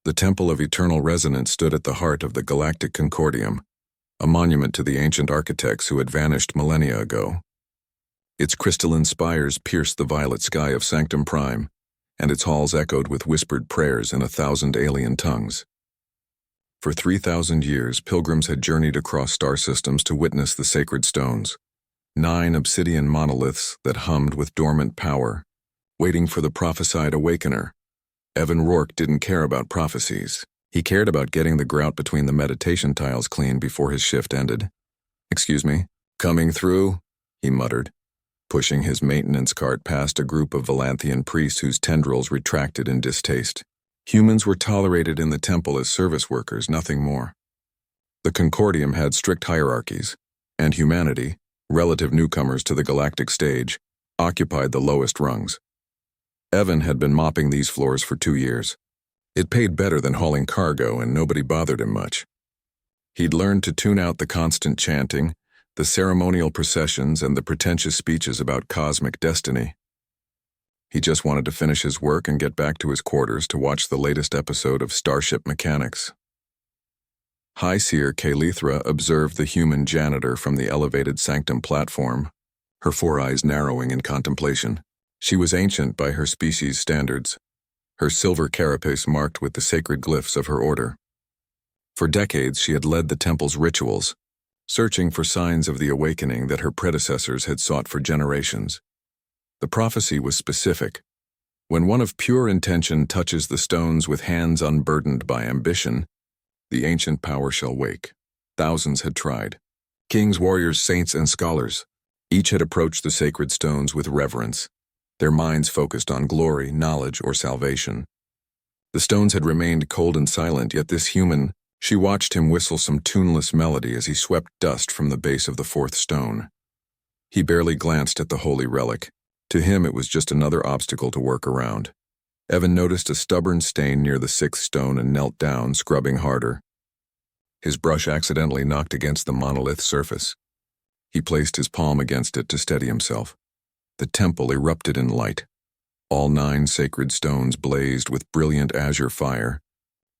The Temple of Eternal Resonance stood at the heart of the Galactic Concordium, a monument to the ancient architects who had vanished millennia ago. Its crystalline spires pierced the violet sky of Sanctum Prime, and its halls echoed with whispered prayers in 1,000 alien tongues. For 3,000 years, pilgrims had journeyed across star systems to witness the sacred stones, 9 obsidian monoliths that hummed with dormant power, waiting for the prophesied awakener. Evan Rourke didn't care about prophecies. He cared about getting the grout between the meditation tiles clean before his shift ended. "Excuse me, coming through?" he muttered, pushing his maintenance cart past a group of Valanthian priests whose tendrils retracted in distaste. Humans were tolerated in the temple as service workers, nothing more. The Concordium had strict hierarchies, and humanity, relative newcomers to the galactic stage, occupied the lowest rungs. Evan had been mopping these floors for 2 years. It paid better than hauling cargo, and nobody bothered him much. He'd learned to tune out the constant chanting, the ceremonial processions, and the pretentious speeches about cosmic destiny. He just wanted to finish his work and get back to his quarters to watch the latest episode of Starship Mechanics. High Seer Kalithra observed the human janitor from the elevated sanctum platform, her 4 eyes narrowing in contemplation. She was ancient by her species' standards, her silver carapace marked with the sacred glyphs of her order. For decades, she had led the temple's rituals, searching for signs of the awakening that her predecessors had sought for generations. The prophecy was specific. When one of pure intention touches the stones with hands unburdened by ambition, the ancient power shall wake. Thousands had tried. Kings, warriors, saints, and scholars. Each had approached the sacred stones with reverence, their minds focused on glory, knowledge, or salvation. The stones had remained cold and silent, yet this human, she watched him whistle some tuneless melody as he swept dust from the base of the 4th stone. He barely glanced at the holy relic. To him, it was just another obstacle to work around. Evan noticed a stubborn stain near the 6th stone and knelt down, scrubbing harder. His brush accidentally knocked against the monolith surface. He placed his palm against it to steady himself. The temple erupted in light. All 9 sacred stones blazed with brilliant azure fire,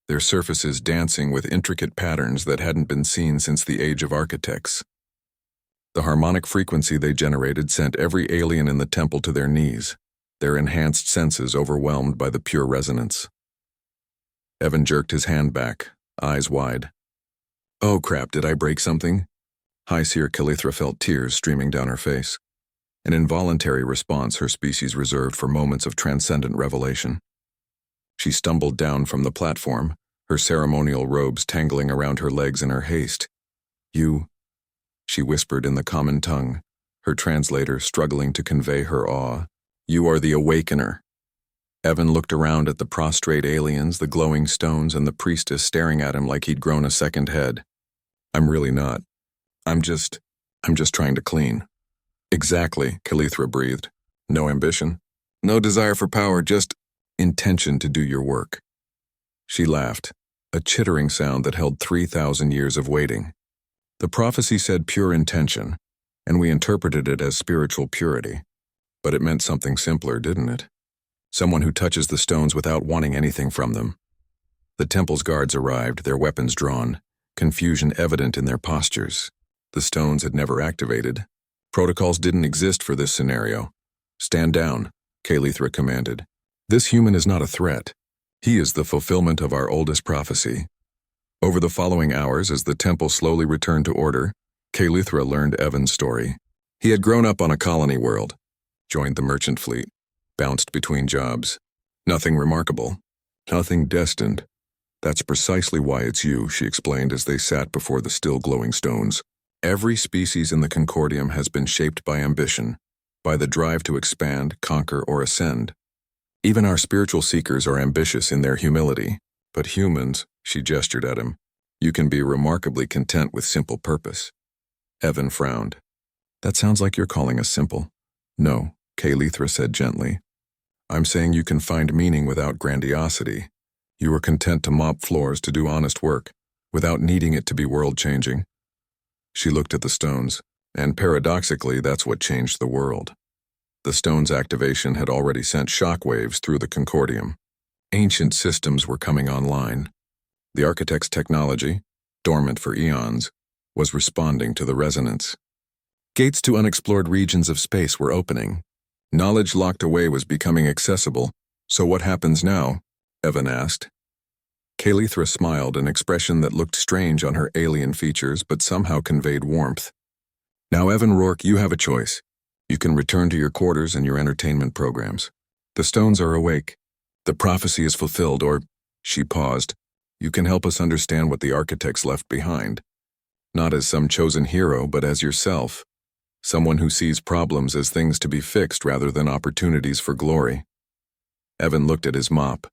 their surfaces dancing with intricate patterns that hadn't been seen since the age of architects. The harmonic frequency they generated sent every alien in the temple to their knees, their enhanced senses overwhelmed by the pure resonance. Evan jerked his hand back, eyes wide. "Oh crap, did I break something?" High Seer Kalithra felt tears streaming down her face, an involuntary response her species reserved for moments of transcendent revelation. She stumbled down from the platform, her ceremonial robes tangling around her legs in her haste. "You," she whispered in the common tongue, her translator struggling to convey her awe. "You are the awakener." Evan looked around at the prostrate aliens, the glowing stones, and the priestess staring at him like he'd grown a second head. "I'm really not. I'm just trying to clean." "Exactly," Kalithra breathed. "No ambition, no desire for power, just intention to do your work." She laughed, a chittering sound that held 3,000 years of waiting. The prophecy said pure intention, and we interpreted it as spiritual purity. But it meant something simpler, didn't it? Someone who touches the stones without wanting anything from them. The temple's guards arrived, their weapons drawn, confusion evident in their postures. The stones had never activated. Protocols didn't exist for this scenario. "Stand down," Kalithra commanded. "This human is not a threat. He is the fulfillment of our oldest prophecy." Over the following hours, as the temple slowly returned to order, Kalithra learned Evan's story. He had grown up on a colony world, joined the merchant fleet, bounced between jobs. Nothing remarkable, nothing destined. "That's precisely why it's you," she explained as they sat before the still glowing stones. "Every species in the Concordium has been shaped by ambition, by the drive to expand, conquer, or ascend. Even our spiritual seekers are ambitious in their humility. But humans," she gestured at him, "you can be remarkably content with simple purpose." Evan frowned. "That sounds like you're calling us simple." "No," Kalithra said gently. "I'm saying you can find meaning without grandiosity. You are content to mop floors, to do honest work, without needing it to be world-changing." She looked at the stones, and paradoxically, that's what changed the world. The stone's activation had already sent shockwaves through the Concordium. Ancient systems were coming online. The architect's technology, dormant for eons, was responding to the resonance. Gates to unexplored regions of space were opening. Knowledge locked away was becoming accessible. So what happens now? Evan asked. Kalithra smiled, an expression that looked strange on her alien features but somehow conveyed warmth. Now, Evan Rourke, you have a choice. You can return to your quarters and your entertainment programs. The stones are awake. The prophecy is fulfilled, or, she paused, you can help us understand what the architects left behind. Not as some chosen hero, but as yourself. Someone who sees problems as things to be fixed rather than opportunities for glory. Evan looked at his mop,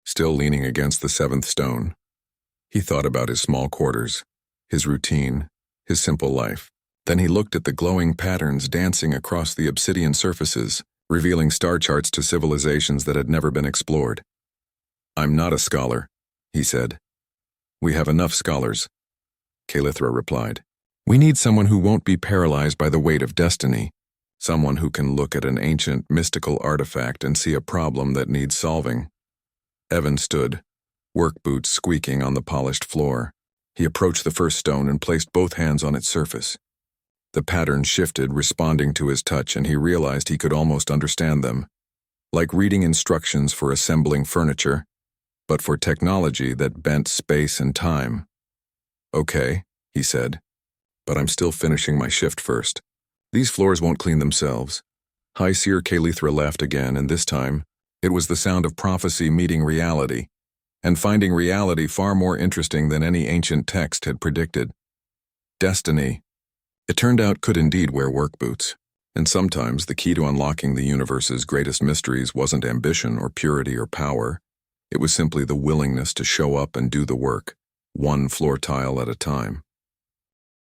still leaning against the seventh stone. He thought about his small quarters, his routine, his simple life. Then he looked at the glowing patterns dancing across the obsidian surfaces, revealing star charts to civilizations that had never been explored. I'm not a scholar, he said. We have enough scholars, Kalithra replied. We need someone who won't be paralyzed by the weight of destiny, someone who can look at an ancient, mystical artifact and see a problem that needs solving. Evan stood, work boots squeaking on the polished floor. He approached the first stone and placed both hands on its surface. The pattern shifted, responding to his touch, and he realized he could almost understand them. Like reading instructions for assembling furniture, but for technology that bent space and time. Okay, he said, but I'm still finishing my shift first. These floors won't clean themselves. High Seer Kalithra laughed again, and this time, it was the sound of prophecy meeting reality, and finding reality far more interesting than any ancient text had predicted. Destiny. It turned out could indeed wear work boots, and sometimes the key to unlocking the universe's greatest mysteries wasn't ambition or purity or power. It was simply the willingness to show up and do the work, one floor tile at a time.